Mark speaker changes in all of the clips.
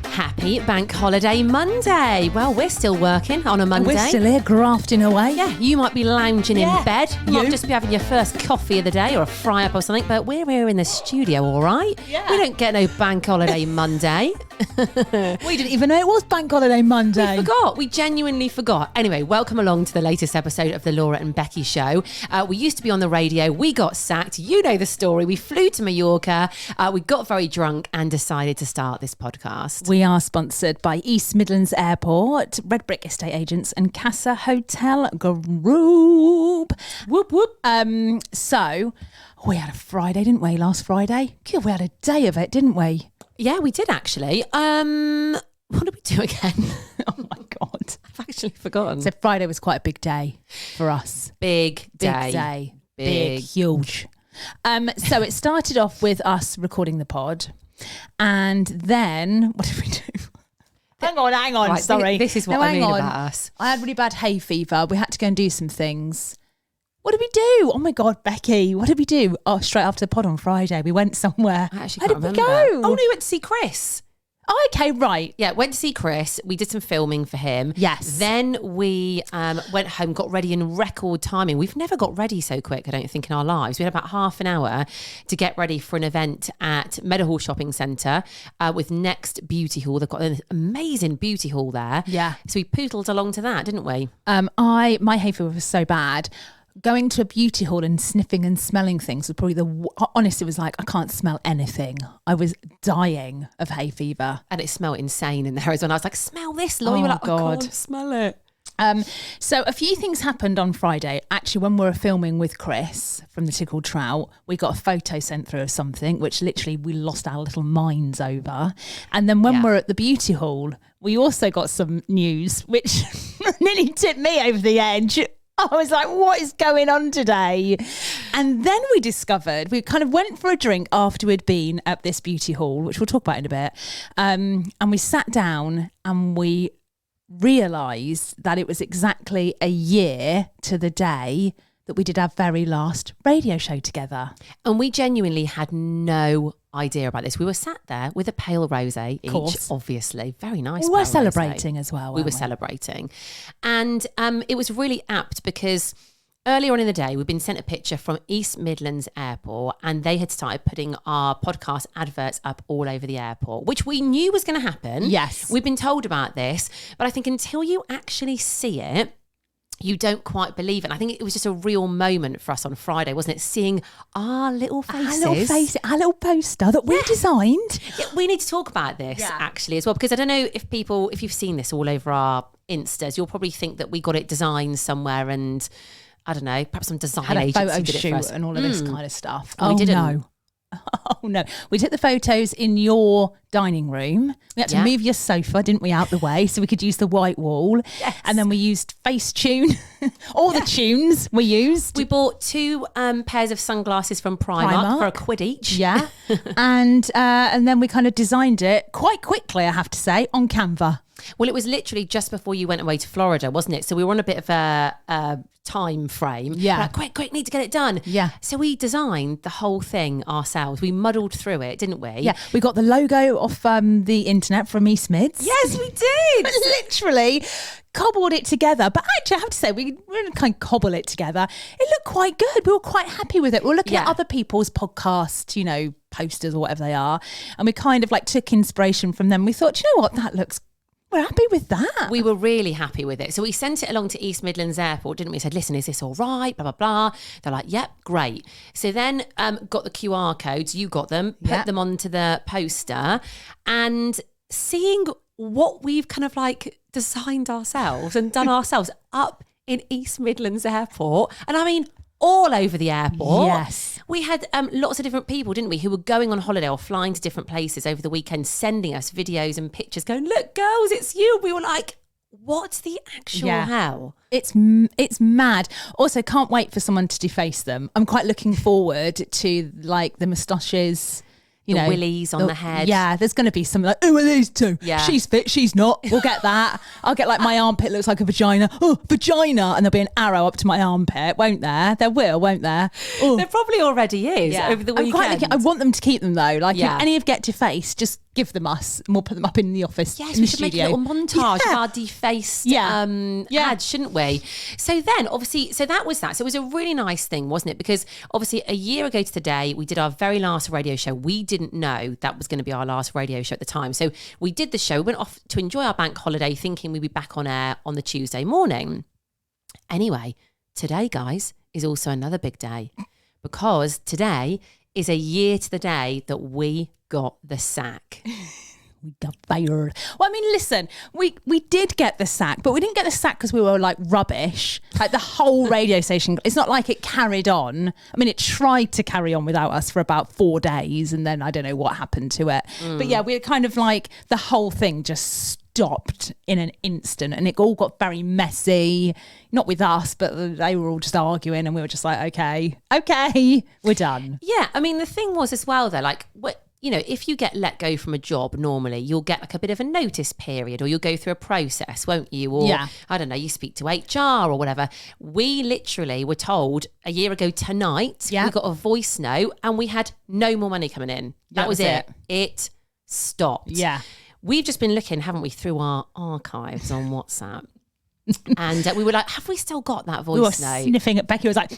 Speaker 1: Happy Bank Holiday Monday. Well, we're still working on a Monday.
Speaker 2: We're still here grafting away.
Speaker 1: Yeah, you might be lounging in bed. You might just be having your first coffee of the day or a fry-up or something, but we're here in the studio, all right?
Speaker 2: Yeah.
Speaker 1: We don't get no Bank Holiday Monday.
Speaker 2: We didn't even know it was Bank Holiday Monday.
Speaker 1: We forgot. We genuinely forgot. Anyway, welcome along to the latest episode of the Laura and Becky Show. We used to be on the radio. We got sacked. You know the story. We flew to Mallorca. We got very drunk and decided to start this podcast.
Speaker 2: We are sponsored by East Midlands Airport, Redbrik Estate Agents and Casa Hotel Group. Whoop, whoop. So we had a Friday, didn't we, last Friday? God, we had a day of it, didn't we?
Speaker 1: Yeah, we did actually. What did we do again?
Speaker 2: Oh my God.
Speaker 1: I've actually forgotten.
Speaker 2: So Friday was quite a big day for us.
Speaker 1: Big day.
Speaker 2: Big, huge. So it started off with us recording the pod. And then, what did we do? Hang on,
Speaker 1: right,
Speaker 2: sorry.
Speaker 1: This is what I mean about us.
Speaker 2: I had really bad hay fever. We had to go and do some things. What did we do? Oh my God, Becky, what did we do? Oh, straight after the pod on Friday, we went somewhere.
Speaker 1: I actually
Speaker 2: Where
Speaker 1: can't
Speaker 2: did
Speaker 1: remember.
Speaker 2: we go?
Speaker 1: Oh, no, we went to see Chris.
Speaker 2: Oh, okay, right.
Speaker 1: Yeah, went to see Chris. We did some filming for him.
Speaker 2: Yes.
Speaker 1: Then we went home, got ready in record timing. We've never got ready so quick, I don't think, in our lives. We had about half an hour to get ready for an event at Meadowhall Shopping Centre with Next Beauty Hall. They've got an amazing beauty hall there.
Speaker 2: Yeah.
Speaker 1: So we poodled along to that, didn't we?
Speaker 2: My hay fever was so bad. Going to a beauty hall and sniffing and smelling things was probably honestly, it was like, I can't smell anything. I was dying of hay fever.
Speaker 1: And it smelled insane in there as well. And I was like, smell this, Laura. You were like,
Speaker 2: God.
Speaker 1: I can't smell it.
Speaker 2: So a few things happened on Friday. Actually, when we were filming with Chris from the Tickled Trout, we got a photo sent through of something, which literally we lost our little minds over. And then when we're at the beauty hall, we also got some news, which nearly tipped me over the edge. I was like, what is going on today? And then we discovered, we kind of went for a drink after we'd been at this beauty hall, which we'll talk about in a bit. And we sat down and we realised that it was exactly a year to the day that we did our very last radio show together.
Speaker 1: And we genuinely had no idea about this. We were sat there with a pale rosé each, obviously. Very nice.
Speaker 2: We were celebrating as well.
Speaker 1: We were celebrating. And it was really apt because earlier on in the day, we'd been sent a picture from East Midlands Airport and they had started putting our podcast adverts up all over the airport, which we knew was going to happen.
Speaker 2: Yes.
Speaker 1: We've been told about this, but I think until you actually see it, you don't quite believe it. And I think it was just a real moment for us on Friday, wasn't it? Seeing our little faces.
Speaker 2: Our little poster that we designed.
Speaker 1: Yeah, we need to talk about this actually as well, because I don't know if you've seen this all over our Instas, you'll probably think that we got it designed somewhere and I don't know, perhaps some design
Speaker 2: had a
Speaker 1: agency
Speaker 2: photo
Speaker 1: did it
Speaker 2: shoot
Speaker 1: for us.
Speaker 2: and all of this kind of stuff.
Speaker 1: We didn't.
Speaker 2: No. Oh no, we took the photos in your dining room. We had to move your sofa, didn't we, out the way so we could use the white wall.
Speaker 1: Yes.
Speaker 2: And then we used Facetune, all the tunes we used.
Speaker 1: We bought 2 pairs of sunglasses from Primark for £1 each.
Speaker 2: Yeah. and then we kind of designed it quite quickly, I have to say, on Canva.
Speaker 1: Well, it was literally just before you went away to Florida, wasn't it? So we were on a bit of a time frame.
Speaker 2: Yeah.
Speaker 1: Like, quick, need to get it done.
Speaker 2: Yeah.
Speaker 1: So we designed the whole thing ourselves. We muddled through it, didn't we?
Speaker 2: Yeah. We got the logo off the internet from East Mids.
Speaker 1: Yes, we did.
Speaker 2: Literally cobbled it together. But actually, I have to say, we didn't kind of cobble it together. It looked quite good. We were quite happy with it. We were looking at other people's podcast, posters or whatever they are. And we kind of like took inspiration from them. We thought, you know what, that looks we're happy with that.
Speaker 1: We were really happy with it. So we sent it along to East Midlands Airport, didn't we? Said, listen, is this all right? Blah, blah, blah. They're like, yep, great. So then got the QR codes. You got them, put them onto the poster and seeing what we've kind of like designed ourselves and done ourselves up in East Midlands Airport. And I mean, all over the airport.
Speaker 2: Yes.
Speaker 1: We had lots of different people, didn't we, who were going on holiday or flying to different places over the weekend, sending us videos and pictures going, look, girls, it's you. We were like, what the actual hell?
Speaker 2: It's mad. Also, can't wait for someone to deface them. I'm quite looking forward to like the moustaches, you know,
Speaker 1: willies on the head.
Speaker 2: Yeah, there's going to be some like, who are these two?
Speaker 1: Yeah.
Speaker 2: She's fit, she's not. We'll get that. I'll get like my armpit looks like a vagina. Oh, vagina. And there'll be an arrow up to my armpit, won't there? There will, won't there? Oh.
Speaker 1: There probably already is over the weekend.
Speaker 2: I want them to keep them though. Like if any of Get Defaced, just give them us and we'll put them up in the office.
Speaker 1: Yes,
Speaker 2: in
Speaker 1: we
Speaker 2: the
Speaker 1: should
Speaker 2: studio.
Speaker 1: make a little montage of our defaced ads, shouldn't we? So then, obviously, so that was that. So it was a really nice thing, wasn't it? Because obviously a year ago to the day, we did our very last radio show. We didn't know that was going to be our last radio show at the time. So we did the show, we went off to enjoy our bank holiday thinking we'd be back on air on the Tuesday morning. Anyway, today, guys, is also another big day because today is a year to the day that we got the sack.
Speaker 2: We got fired. Well, I mean, listen, we did get the sack, but we didn't get the sack because we were like rubbish. Like the whole radio station, it's not like it carried on. I mean, it tried to carry on without us for about 4 days, and then I don't know what happened to it. But yeah, we were kind of like the whole thing just stopped in an instant, and it all got very messy. Not with us, but they were all just arguing, and we were just like, okay, we're done.
Speaker 1: Yeah, I mean, the thing was as well, though, like what. You know, if you get let go from a job, normally you'll get like a bit of a notice period or you'll go through a process, won't you? Or, I don't know, you speak to HR or whatever. We literally were told a year ago tonight, we got a voice note and we had no more money coming in. That was it. It stopped.
Speaker 2: Yeah.
Speaker 1: We've just been looking, haven't we, through our archives on WhatsApp. And we were like, have we still got that voice note?
Speaker 2: Sniffing at Becky was like...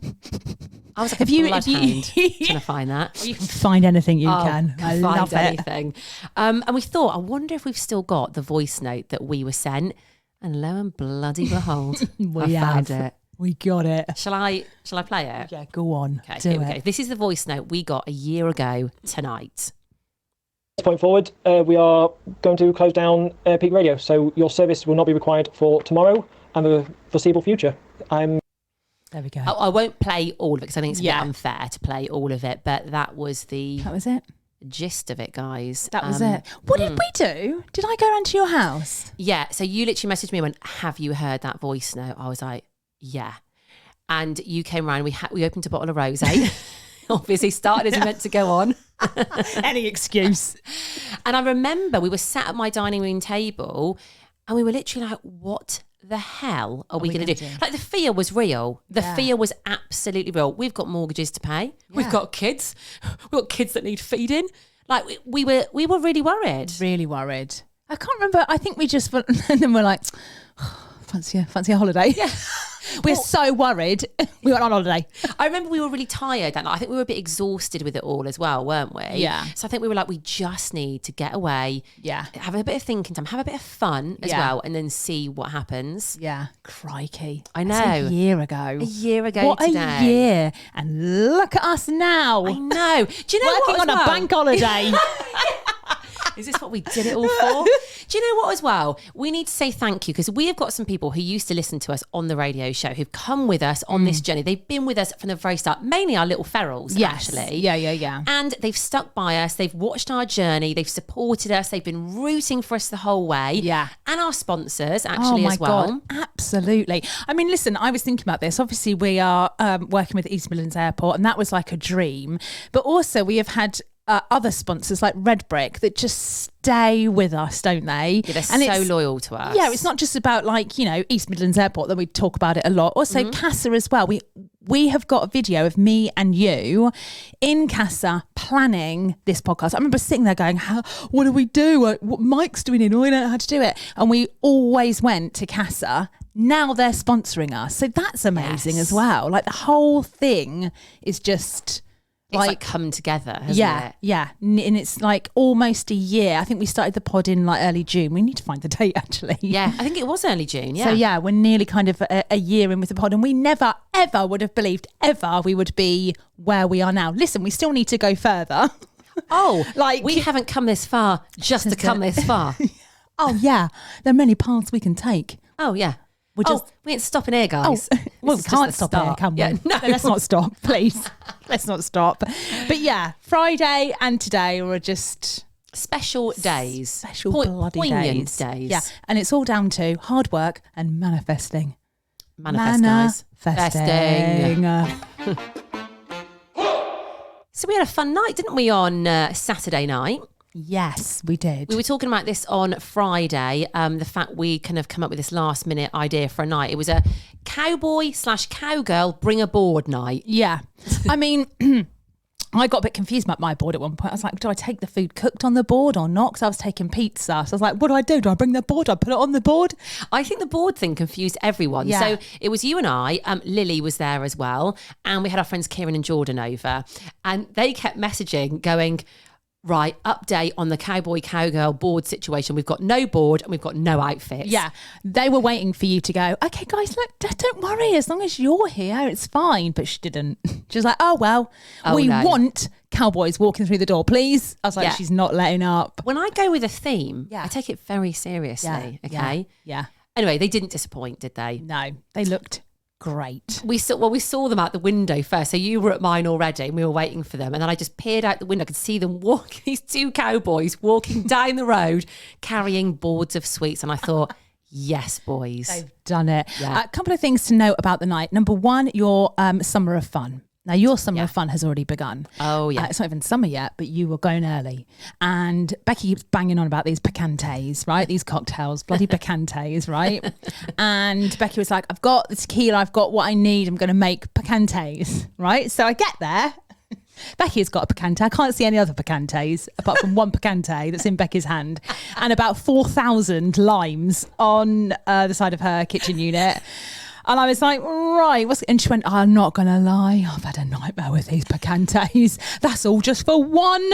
Speaker 1: I was like, if you trying to find that.
Speaker 2: You can find anything you can. I love
Speaker 1: anything. And we thought, I wonder if we've still got the voice note that we were sent. And lo and bloody behold, I found it.
Speaker 2: We got it.
Speaker 1: Shall I play it?
Speaker 2: Yeah, go on.
Speaker 1: Okay, here we go. This is the voice note we got a year ago tonight.
Speaker 3: At this point forward, we are going to close down Peak Radio, so your service will not be required for tomorrow and the foreseeable future.
Speaker 2: There we go.
Speaker 1: I won't play all of it because I think it's a bit unfair to play all of it, but that was the gist of it, guys.
Speaker 2: That was it. What did we do? Did I go around to your house?
Speaker 1: Yeah, so you literally messaged me and went, have you heard that voice note? I was like, yeah. And you came around, we opened a bottle of rosé. Obviously started as we meant to go on.
Speaker 2: Any excuse.
Speaker 1: And I remember we were sat at my dining room table and we were literally like, what the hell are we going to do? Like the fear was real. The fear was absolutely real. We've got mortgages to pay. Yeah. We've got kids. We've got kids that need feeding. Like we were really worried.
Speaker 2: Really worried. I can't remember. I think we just, and then we're like, fancy a holiday. Yeah. We're so worried. We went on holiday.
Speaker 1: I remember we were really tired and I think we were a bit exhausted with it all as well, weren't we?
Speaker 2: Yeah.
Speaker 1: So I think we were like, we just need to get away.
Speaker 2: Yeah.
Speaker 1: Have a bit of thinking time, have a bit of fun as well, and then see what happens.
Speaker 2: Yeah. Crikey.
Speaker 1: I know.
Speaker 2: That's a year ago.
Speaker 1: A year ago
Speaker 2: what
Speaker 1: today.
Speaker 2: What a year. And look at us now.
Speaker 1: I know. Do you know
Speaker 2: Working
Speaker 1: what?
Speaker 2: on a bank holiday.
Speaker 1: Is this what we did it all for? Do you know what as well? We need to say thank you because we have got some people who used to listen to us on the radio show who've come with us on this journey. They've been with us from the very start, mainly our little ferals, actually.
Speaker 2: Yeah.
Speaker 1: And they've stuck by us. They've watched our journey. They've supported us. They've been rooting for us the whole way.
Speaker 2: Yeah.
Speaker 1: And our sponsors, actually, as well.
Speaker 2: God, absolutely. I mean, listen, I was thinking about this. Obviously, we are working with East Midlands Airport, and that was like a dream. But also, we have had other sponsors like Redbrik that just stay with us, don't they?
Speaker 1: Yeah, they're so loyal to us.
Speaker 2: Yeah, it's not just about like, you know, East Midlands Airport, that we talk about it a lot. Also CASA as well. We have got a video of me and you in CASA planning this podcast. I remember sitting there going, what do we do? What Mike's doing it? I don't know how to do it. And we always went to CASA. Now they're sponsoring us. So that's amazing as well. Like the whole thing is just...
Speaker 1: It's like come together, hasn't it?
Speaker 2: Yeah. And it's like almost a year. I think we started the pod in like early June. We need to find the date actually.
Speaker 1: Yeah, I think it was early June, yeah.
Speaker 2: So yeah, we're nearly kind of a year in with the pod and we never, ever would have believed ever we would be where we are now. Listen, we still need to go further.
Speaker 1: Oh, like we haven't come this far just to come this far.
Speaker 2: Oh yeah, there are many paths we can take.
Speaker 1: Oh yeah. We ain't stopping here, guys.
Speaker 2: Well, we can't stop here, can we?
Speaker 1: Yeah, no,
Speaker 2: let's not stop, please. Let's not stop. But yeah, Friday and today were just...
Speaker 1: Special days.
Speaker 2: Special bloody
Speaker 1: poignant
Speaker 2: days. Yeah, and it's all down to hard work and manifesting.
Speaker 1: Manifesting. So we had a fun night, didn't we, on Saturday night?
Speaker 2: Yes, we did.
Speaker 1: We were talking about this on Friday, the fact we kind of come up with this last minute idea for a night. It was a cowboy/cowgirl bring a board night.
Speaker 2: Yeah. I mean, I got a bit confused about my board at one point. I was like, do I take the food cooked on the board or not? Because I was taking pizza. So I was like, what do? Do I bring the board? Do I put it on the board?
Speaker 1: I think the board thing confused everyone.
Speaker 2: Yeah.
Speaker 1: So it was you and I, Lily was there as well. And we had our friends Kieran and Jordan over. And they kept messaging going, right, update on the cowboy cowgirl board situation. We've got no board and we've got no outfits.
Speaker 2: Yeah, they were waiting for you to go, okay guys, look, don't worry, as long as you're here it's fine. But she didn't. She was like, oh well, we want cowboys walking through the door, please. I was like, she's not letting up.
Speaker 1: When I go with a theme, I take it very seriously.
Speaker 2: Yeah.
Speaker 1: Anyway, they didn't disappoint, did they?
Speaker 2: No, they looked great.
Speaker 1: We saw them out the window first. So you were at mine already and we were waiting for them. And then I just peered out the window. I could see them walk, these two cowboys walking down the road carrying boards of sweets. And I thought, yes, boys.
Speaker 2: They've done it.
Speaker 1: Yeah.
Speaker 2: A couple of things to note about the night. Number one, your summer of fun. Now, your summer of fun has already begun.
Speaker 1: Oh, yeah.
Speaker 2: It's not even summer yet, but you were going early. And Becky keeps banging on about these pecantes, right? These cocktails, bloody pecantes, right? And Becky was like, I've got the tequila, I've got what I need, I'm going to make pecantes, right? So I get there. Becky has got a pecante. I can't see any other pecantes apart from one pecante that's in Becky's hand and about 4,000 limes on the side of her kitchen unit. And I was like, right. And she went, I'm not going to lie. I've had a nightmare with these pecantes. That's all just for one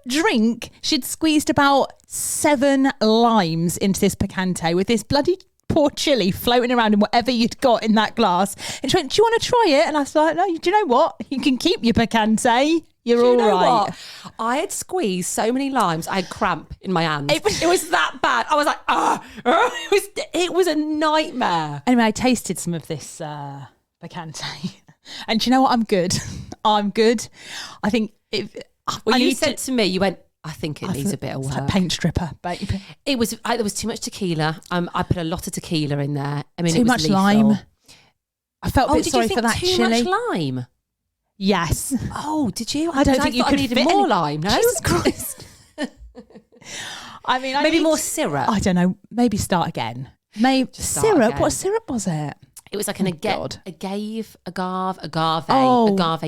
Speaker 2: drink. She'd squeezed about 7 limes into this pecante with this bloody poor chili floating around in whatever you'd got in that glass. And she went, do you want to try it? And I was like, no, do you know what? You can keep your pecante. You're all right.
Speaker 1: What? I had squeezed so many limes, I had cramp in my hands. It was that bad. I was like, it was a nightmare.
Speaker 2: Anyway, I tasted some of this pecante. And do you know what? I'm good. I'm good. I think
Speaker 1: you said to me, you went, I think it needs a bit of work.
Speaker 2: Like paint stripper, baby.
Speaker 1: There was too much tequila. I put a lot of tequila in there. I mean,
Speaker 2: too
Speaker 1: it was
Speaker 2: much
Speaker 1: lethal.
Speaker 2: lime. I felt a bit sorry for that
Speaker 1: too
Speaker 2: chili.
Speaker 1: Too much lime?
Speaker 2: Yes.
Speaker 1: Oh, did you?
Speaker 2: I don't think you could
Speaker 1: needed
Speaker 2: fit
Speaker 1: more lime. No,
Speaker 2: Jesus Christ. I mean,
Speaker 1: maybe more syrup.
Speaker 2: I don't know. Maybe start again. Maybe syrup. Again. What syrup was it?
Speaker 1: It was like an agave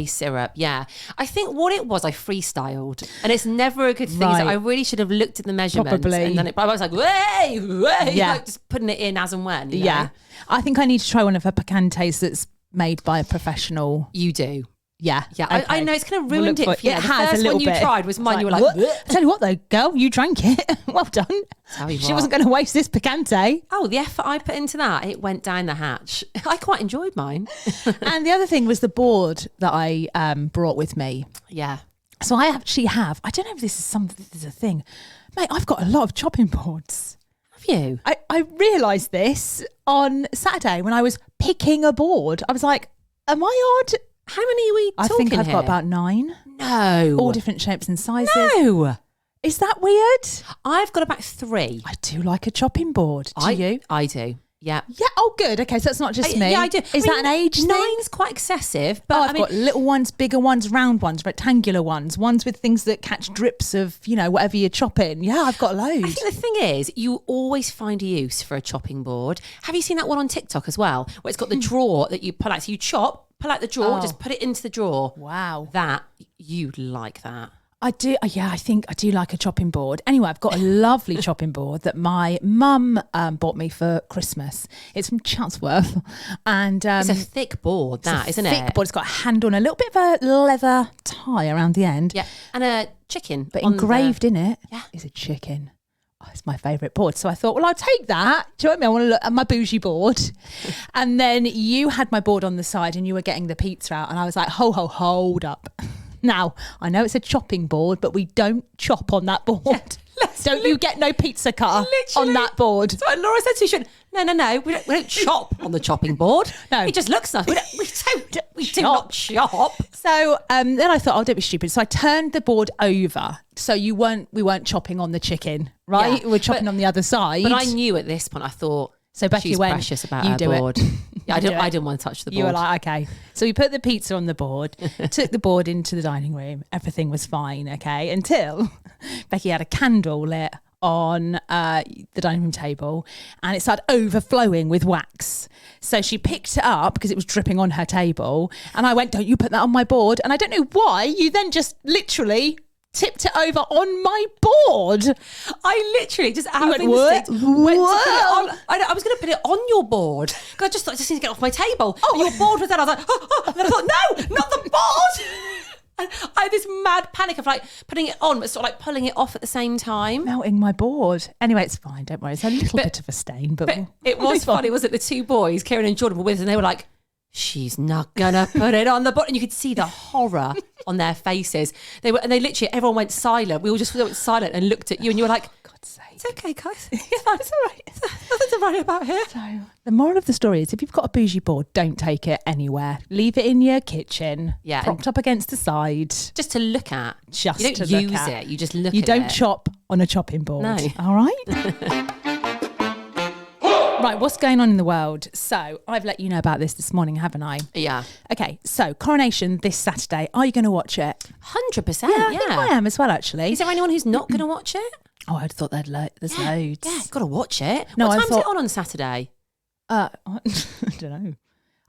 Speaker 1: syrup. Yeah. I think what it was, I freestyled. And it's never a good thing.
Speaker 2: Right.
Speaker 1: So I really should have looked at the measurements.
Speaker 2: Probably.
Speaker 1: And then I was like, way, like just putting it in as and when. You know?
Speaker 2: Yeah. I think I need to try one of her pecantes that's made by a professional.
Speaker 1: You do.
Speaker 2: Yeah.
Speaker 1: Yeah.
Speaker 2: Okay.
Speaker 1: I know it's kind of ruined it for you.
Speaker 2: It
Speaker 1: The
Speaker 2: has
Speaker 1: first
Speaker 2: a little
Speaker 1: one
Speaker 2: bit.
Speaker 1: you tried was mine. You were like,
Speaker 2: I tell you what though, girl, you drank it. Well done. She wasn't going to waste this pecante.
Speaker 1: Oh, the effort I put into that, it went down the hatch. I quite enjoyed mine.
Speaker 2: And the other thing was the board that I brought with me.
Speaker 1: Yeah.
Speaker 2: So I actually have, I don't know if this is a thing. Mate, I've got a lot of chopping boards.
Speaker 1: Have you?
Speaker 2: I realised this on Saturday when I was picking a board. I was like, am I odd?
Speaker 1: How many are we talking
Speaker 2: I think I've
Speaker 1: here?
Speaker 2: got about 9.
Speaker 1: No.
Speaker 2: All different shapes and sizes.
Speaker 1: No.
Speaker 2: Is that weird?
Speaker 1: I've got about 3.
Speaker 2: I do like a chopping board. Do you?
Speaker 1: I do. Yeah.
Speaker 2: Yeah. Oh, good. Okay, so it's not just me.
Speaker 1: Yeah, I do.
Speaker 2: Is that an age thing?
Speaker 1: 9's quite excessive, but
Speaker 2: I've got little ones, bigger ones, round ones, rectangular ones with things that catch drips of, whatever you're chopping. Yeah, I've got loads.
Speaker 1: I think the thing is, you always find a use for a chopping board. Have you seen that one on TikTok as well, where it's got the drawer that you pull out? So you pull out the drawer, just put it into the drawer.
Speaker 2: Wow.
Speaker 1: You'd like that.
Speaker 2: I do. Yeah, I think I do like a chopping board. Anyway, I've got a lovely chopping board that my mum bought me for Christmas. It's from Chatsworth. And
Speaker 1: it's a thick board, isn't it?
Speaker 2: Thick board. It's got a handle and a little bit of a leather tie around the end.
Speaker 1: Yeah, and a chicken.
Speaker 2: But engraved in it is a chicken. Oh, it's my favourite board. So I thought, well, I'll take that. Do you know what I mean? I want to look at my bougie board. And then you had my board on the side and you were getting the pizza out. And I was like, hold up. Now, I know it's a chopping board, but we don't chop on that board. Yeah, don't you get no pizza cutter on that board.
Speaker 1: So Laura said to me, she went, no, we don't chop on the chopping board. No. It just looks nice. We do not chop.
Speaker 2: So then I thought, don't be stupid. So I turned the board over. So we weren't chopping on the chicken, right?
Speaker 1: Yeah.
Speaker 2: We're chopping on the other side.
Speaker 1: But I knew at this point, I thought,
Speaker 2: so Becky
Speaker 1: she's
Speaker 2: went,
Speaker 1: precious about her board. Yeah, I didn't want to touch the board.
Speaker 2: You were like, okay. So we put the pizza on the board, took the board into the dining room. Everything was fine, okay, until Becky had a candle lit on the dining room table and it started overflowing with wax. So she picked it up because it was dripping on her table and I went, don't you put that on my board. And I don't know why you then just literally tipped it over on my board.
Speaker 1: I literally just out of
Speaker 2: what?
Speaker 1: instinct went to put it on. I was going to put it on your board because I just thought I just need to get off my table. Oh, your board was there. I was like, and then I thought, no, not the board. And I had this mad panic of like putting it on, but sort of like pulling it off at the same time.
Speaker 2: Melting my board. Anyway, it's fine. Don't worry. It's a little bit of a stain, but
Speaker 1: it was funny, wasn't it? The two boys, Kieran and Jordan, were with us and they were like, she's not gonna put it on the board. And you could see the horror on their faces. They literally, everyone went silent. We all just went silent and looked at you and you were like, God's sake. It's okay, guys. It's fine. It's all right. Nothing to worry about here.
Speaker 2: So the moral of the story is if you've got a bougie board, don't take it anywhere. Leave it in your kitchen.
Speaker 1: Yeah.
Speaker 2: Propped up against the side.
Speaker 1: Just to look at.
Speaker 2: Just
Speaker 1: you don't
Speaker 2: to
Speaker 1: use
Speaker 2: look at.
Speaker 1: it. You just look at it.
Speaker 2: You don't chop on a chopping board.
Speaker 1: No.
Speaker 2: All right? Right, what's going on in the world? So I've let you know about this morning, haven't I?
Speaker 1: Yeah.
Speaker 2: Okay, so Coronation this Saturday. Are you going to watch it?
Speaker 1: 100%.
Speaker 2: I think I am as well, actually.
Speaker 1: Is there anyone who's not going to watch it?
Speaker 2: Oh, I thought there's loads.
Speaker 1: Yeah, got to watch it.
Speaker 2: No,
Speaker 1: what
Speaker 2: I
Speaker 1: time's
Speaker 2: thought-
Speaker 1: it on Saturday?
Speaker 2: I don't know.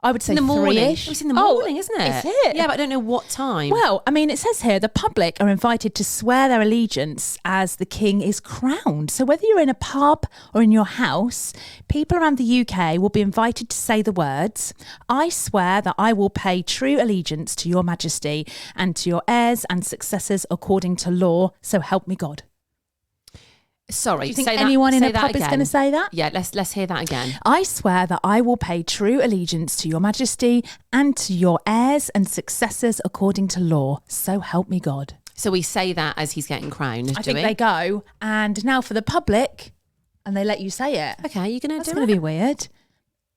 Speaker 2: I would say
Speaker 1: In the morning.
Speaker 2: 3-ish.
Speaker 1: It's in the morning, isn't it?
Speaker 2: Is it?
Speaker 1: Yeah, but I don't know what time.
Speaker 2: Well, I mean, it says here the public are invited to swear their allegiance as the king is crowned. So whether you're in a pub or in your house, people around the UK will be invited to say the words, I swear that I will pay true allegiance to your majesty and to your heirs and successors according to law. So help me God.
Speaker 1: Sorry,
Speaker 2: Do you think
Speaker 1: say
Speaker 2: anyone
Speaker 1: that,
Speaker 2: in
Speaker 1: say
Speaker 2: a
Speaker 1: that
Speaker 2: pub
Speaker 1: again.
Speaker 2: is going to say that?
Speaker 1: Yeah, let's hear that again.
Speaker 2: I swear that I will pay true allegiance to your majesty and to your heirs and successors according to law. So help me God.
Speaker 1: So we say that as he's getting crowned,
Speaker 2: I think they go, and now for the public, and they let you say it.
Speaker 1: Okay, you're going to
Speaker 2: That's
Speaker 1: do
Speaker 2: going
Speaker 1: it?
Speaker 2: to be weird.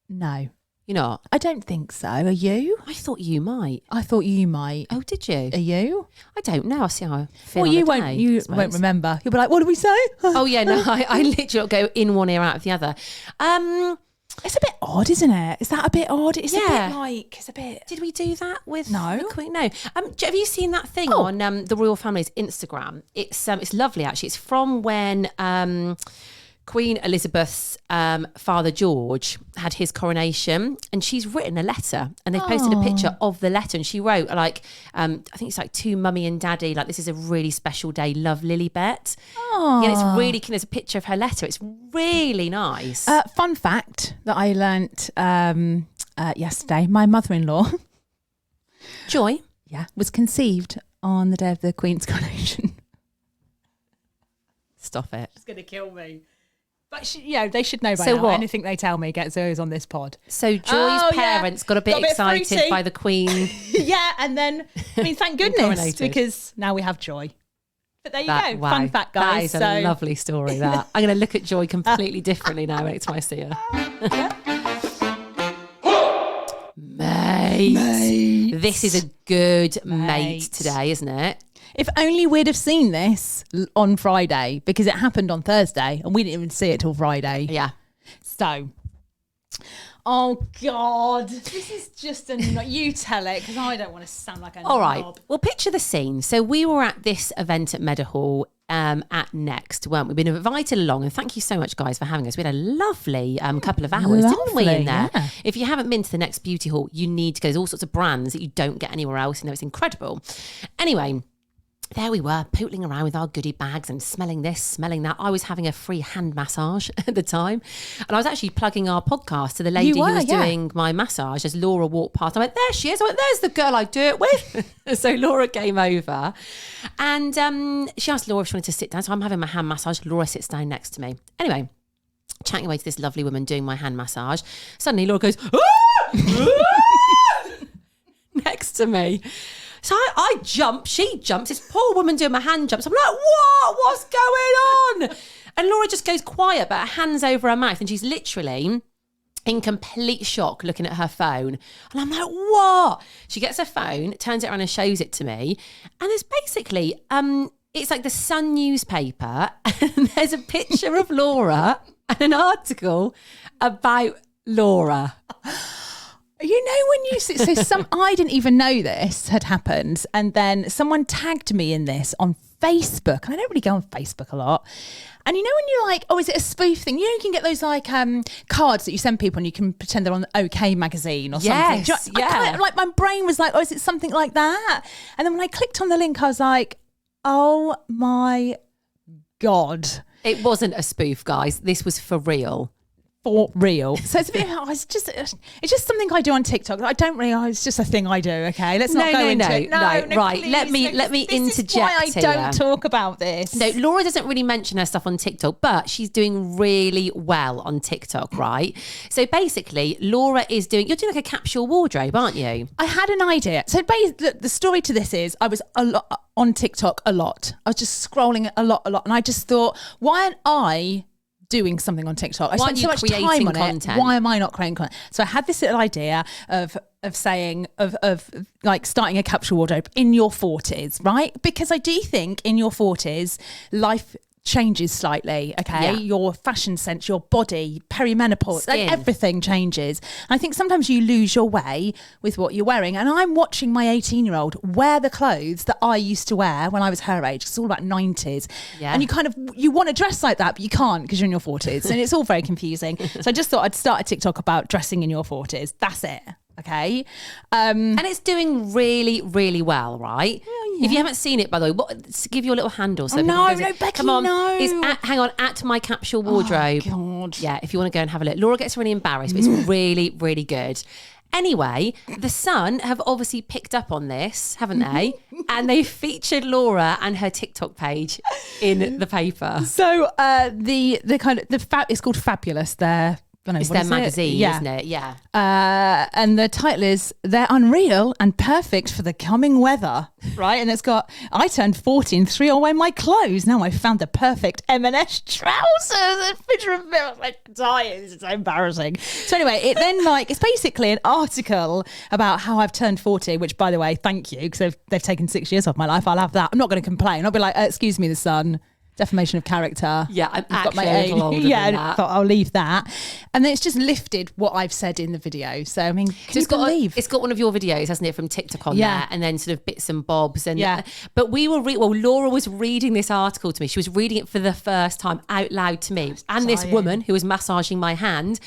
Speaker 2: No,
Speaker 1: You're not?
Speaker 2: I don't think so. Are you?
Speaker 1: I thought you might.
Speaker 2: I thought you might.
Speaker 1: Oh, did you?
Speaker 2: Are you?
Speaker 1: I don't know. I'll see how I feel
Speaker 2: Well,
Speaker 1: on
Speaker 2: you
Speaker 1: the
Speaker 2: won't.
Speaker 1: day,
Speaker 2: You
Speaker 1: I suppose.
Speaker 2: won't remember. You'll be like, "What did we say?"
Speaker 1: Oh, yeah, no, I literally go in one ear, out of the other.
Speaker 2: It's a bit odd, isn't it? Is that a bit odd? It's
Speaker 1: Yeah.
Speaker 2: a bit like it's a bit.
Speaker 1: Did we do that with
Speaker 2: No.
Speaker 1: the Queen? No. Have you seen that thing on the royal family's Instagram? It's lovely, actually. It's from when Queen Elizabeth's father George had his coronation, and she's written a letter, and they've posted a picture of the letter, and she wrote like I think it's like to mummy and daddy, like this is a really special day, love Lilibet.
Speaker 2: Oh.
Speaker 1: Yeah, it's really there's a picture of her letter. It's really nice.
Speaker 2: Fun fact that I learnt yesterday: my mother-in-law,
Speaker 1: Joy.
Speaker 2: was conceived on the day of the Queen's coronation.
Speaker 1: Stop it.
Speaker 2: It's going to kill me. But they should know by
Speaker 1: So
Speaker 2: now.
Speaker 1: what?
Speaker 2: Anything they tell me gets those on this pod.
Speaker 1: So Joy's parents got a bit excited
Speaker 2: fruity.
Speaker 1: by the Queen.
Speaker 2: Yeah, and then I mean, thank goodness
Speaker 1: Coronated.
Speaker 2: because now we have Joy. But there you go,
Speaker 1: Wow,
Speaker 2: fun fact, guys.
Speaker 1: That is a lovely story. That I'm going to look at Joy completely differently now next time I see her. Mate. This is a good mate today, isn't it?
Speaker 2: If only we'd have seen this on Friday because it happened on Thursday and we didn't even see it till Friday.
Speaker 1: Yeah.
Speaker 2: So, oh God, this is just you tell it because I don't want to sound like a
Speaker 1: All right.
Speaker 2: knob.
Speaker 1: Well, picture the scene. So we were at this event at Meadowhall at Next, weren't we? We've been invited along, and thank you so much, guys, for having us. We had a lovely couple of hours, didn't we, in there?
Speaker 2: Yeah.
Speaker 1: If you haven't been to the Next Beauty Hall, you need to go. There's all sorts of brands that you don't get anywhere else. It's incredible. Anyway, there we were, pootling around with our goodie bags and smelling this, smelling that. I was having a free hand massage at the time. And I was actually plugging our podcast to the lady who was doing my massage as Laura walked past. I went, there she is. I went, there's the girl I do it with. So Laura came over and she asked Laura if she wanted to sit down. So I'm having my hand massage. Laura sits down next to me. Anyway, chatting away to this lovely woman doing my hand massage. Suddenly Laura goes, next to me. So I jump, she jumps, this poor woman doing my hand jumps. I'm like, what? What's going on? And Laura just goes quiet, but her hand's over her mouth, and she's literally in complete shock looking at her phone. And I'm like, what? She gets her phone, turns it around and shows it to me. And there's basically, it's like the Sun newspaper, and there's a picture of Laura and an article about Laura.
Speaker 2: You know when you I didn't even know this had happened, and then someone tagged me in this on Facebook, and I don't really go on Facebook a lot. And you know when you're like, oh, is it a spoof thing? You know, you can get those like cards that you send people, and you can pretend they're on the OK magazine or something.
Speaker 1: Yes, yeah.
Speaker 2: Like my brain was like, oh, is it something like that? And then when I clicked on the link, I was like, oh my God.
Speaker 1: It wasn't a spoof, guys. This was for real.
Speaker 2: For real. So it's just something I do on TikTok. I don't really. It's just a thing I do. Okay, let's not go into it. No,
Speaker 1: right.
Speaker 2: Please,
Speaker 1: let me interject.
Speaker 2: This is why I don't talk about this.
Speaker 1: No, Laura doesn't really mention her stuff on TikTok, but she's doing really well on TikTok, right? So basically, Laura is you're doing like a capsule wardrobe, aren't you?
Speaker 2: I had an idea. So the story to this is I was on TikTok a lot. I was just scrolling a lot, and I just thought, why aren't I doing something on TikTok? I spent so much time on content? It. Why am I not creating content? So I had this little idea of saying like starting a capsule wardrobe in your 40s, right? Because I do think in your 40s, life changes slightly, okay? Yeah. Your fashion sense, your body, perimenopause, like everything changes. And I think sometimes you lose your way with what you're wearing. And I'm watching my 18-year-old wear the clothes that I used to wear when I was her age. It's all about 90s. Yeah. And you want to dress like that, but you can't because you're in your 40s. And it's all very confusing. So I just thought I'd start a TikTok about dressing in your 40s. That's it. Okay. And
Speaker 1: it's doing really, really well, right? Yeah. If you haven't seen it, by the way, give you a little handle. So
Speaker 2: no, Becky,
Speaker 1: come on.
Speaker 2: No.
Speaker 1: It's at my capsule wardrobe.
Speaker 2: Oh, God.
Speaker 1: Yeah, if you want to go and have a look. Laura gets really embarrassed, but it's really, really good. Anyway, The Sun have obviously picked up on this, haven't they? And they featured Laura and her TikTok page in the paper.
Speaker 2: So it's called Fabulous.
Speaker 1: It's their magazine, isn't it? Yeah.
Speaker 2: And the title is "They're unreal and perfect for the coming weather," right? And it's got, I turned 40 and threw away my clothes. Now I found the perfect M&S trousers. A picture of me, I was like dying. It's so embarrassing. So anyway, it's basically an article about how I've turned 40, which, by the way, thank you, because they've taken 6 years off my life. I'll have that. I'm not going to complain. I'll be like, excuse me, The Sun. Defamation of character.
Speaker 1: Yeah, I'm actually a little older than that.
Speaker 2: I thought I'll leave that. And then it's just lifted what I've said in the video. So, I mean, it's
Speaker 1: got one of your videos, hasn't it, from TikTok on there, and then sort of bits and bobs. And but Laura was reading this article to me. She was reading it for the first time out loud to me. And this woman who was massaging my hand.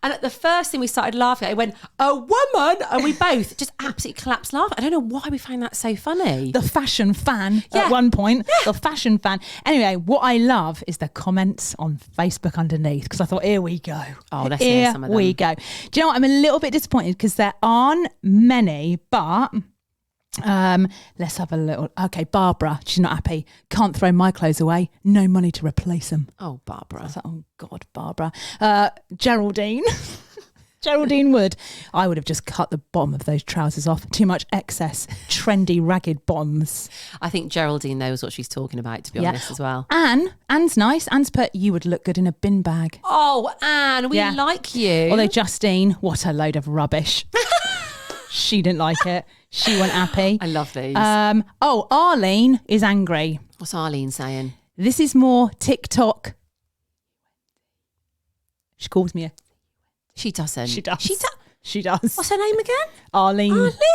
Speaker 1: And at the first thing we started laughing, I went, "A woman!" And we both just absolutely collapsed laughing. I don't know why we find that so funny.
Speaker 2: The fashion fan at one point. The fashion fan. Anyway, what I love is the comments on Facebook underneath, because I thought, here we go.
Speaker 1: Oh, let's hear some of them.
Speaker 2: Here we go. Do you know what? I'm a little bit disappointed because there aren't many, but let's have a little. Okay, Barbara, she's not happy. Can't throw my clothes away. No money to replace them.
Speaker 1: Oh, Barbara. I was
Speaker 2: like, oh, God, Barbara. Geraldine. Geraldine Wood. I would have just cut the bottom of those trousers off. Too much excess, trendy, ragged bottoms.
Speaker 1: I think Geraldine knows what she's talking about, to be honest, as well.
Speaker 2: Anne's nice. Anne's put, you would look good in a bin bag.
Speaker 1: Oh, Anne, we like you.
Speaker 2: Although Justine, what a load of rubbish. She didn't like it. She wasn't happy.
Speaker 1: I love these.
Speaker 2: Arlene is angry.
Speaker 1: What's Arlene saying?
Speaker 2: This is more TikTok. She calls me a...
Speaker 1: She doesn't.
Speaker 2: She does. She does.
Speaker 1: What's her name again?
Speaker 2: Arlene.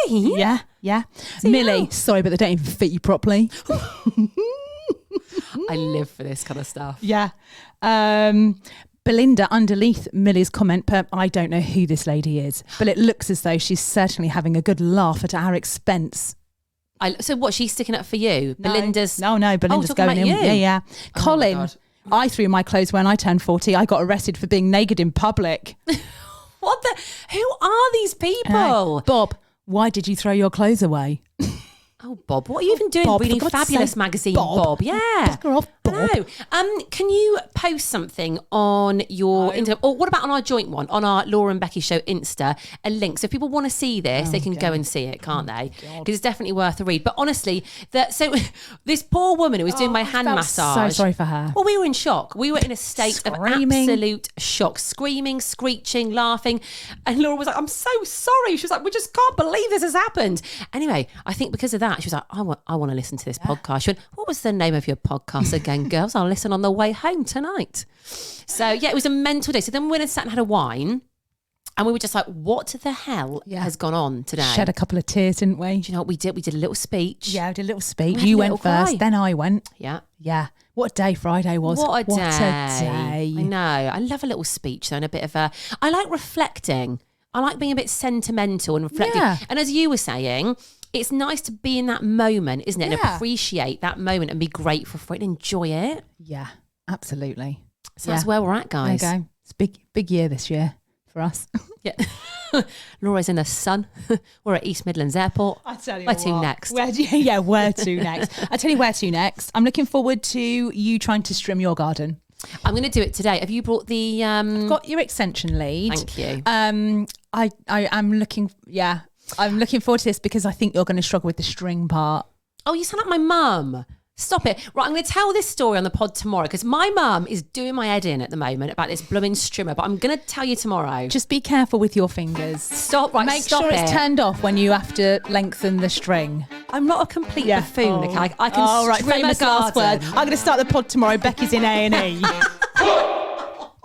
Speaker 1: Arlene?
Speaker 2: Yeah. Millie. Sorry, but they don't even fit you properly.
Speaker 1: I live for this kind of stuff.
Speaker 2: Yeah. Belinda, underneath Millie's comment, I don't know who this lady is, but it looks as though she's certainly having a good laugh at our expense.
Speaker 1: So what, she's sticking up for you?
Speaker 2: No.
Speaker 1: Belinda's...
Speaker 2: No, Belinda's going in.
Speaker 1: You?
Speaker 2: Yeah.
Speaker 1: Oh,
Speaker 2: Colin, I threw my clothes when I turned 40. I got arrested for being naked in public.
Speaker 1: What the... Who are these people?
Speaker 2: Bob, why did you throw your clothes away?
Speaker 1: Oh, Bob, what are you even doing reading Fabulous magazine, Bob? Yeah.
Speaker 2: Bugger off, Bob.
Speaker 1: I know. Can you post something on your Insta, or what about on our joint one, on our Laura and Becky Show Insta, a link? So if people want to see this, they can go and see it, can't they? Because it's definitely worth a read. But honestly, this poor woman who was doing my hand massage.
Speaker 2: So sorry for her.
Speaker 1: Well, we were in shock. We were in a state of absolute shock, screaming, screeching, laughing. And Laura was like, I'm so sorry. She was like, we just can't believe this has happened. Anyway, I think because of that, she was like, I want to listen to this podcast. She went, what was the name of your podcast again, girls? I'll listen on the way home tonight. So, yeah, it was a mental day. So then we went and sat and had a wine. And we were just like, what the hell has gone on today?
Speaker 2: Shed a couple of tears, didn't we?
Speaker 1: Do you know what we did? We did a little speech.
Speaker 2: Yeah, I did a little speech. You went first, then I went.
Speaker 1: Yeah.
Speaker 2: Yeah. What a day Friday was.
Speaker 1: What a day. I know. I love a little speech though, and a bit of I like reflecting. I like being a bit sentimental and reflecting. Yeah. And as you were saying, it's nice to be in that moment, isn't it? And appreciate that moment and be grateful for it and enjoy it.
Speaker 2: Yeah, absolutely.
Speaker 1: So that's where we're at, guys.
Speaker 2: There you go. It's big year this year for us.
Speaker 1: Yeah. Laura's in the sun. We're at East Midlands Airport.
Speaker 2: I tell you
Speaker 1: where to next?
Speaker 2: Where to next? I tell you where to next. I'm looking forward to you trying to trim your garden.
Speaker 1: I'm going to do it today. Have you brought the...
Speaker 2: I've got your extension lead.
Speaker 1: Thank you.
Speaker 2: I'm looking forward to this because I think you're going to struggle with the string part.
Speaker 1: Oh, you sound like my mum. Stop it. Right, I'm going to tell this story on the pod tomorrow because my mum is doing my head in at the moment about this blooming strimmer, but I'm going to tell you tomorrow.
Speaker 2: Just be careful with your fingers.
Speaker 1: Stop
Speaker 2: Make sure it's turned off when you have to lengthen the string.
Speaker 1: I'm not a complete buffoon, okay? I can
Speaker 2: All right,
Speaker 1: strim
Speaker 2: famous
Speaker 1: a
Speaker 2: last
Speaker 1: garden.
Speaker 2: word. I'm going to start the pod tomorrow. Becky's in A&E.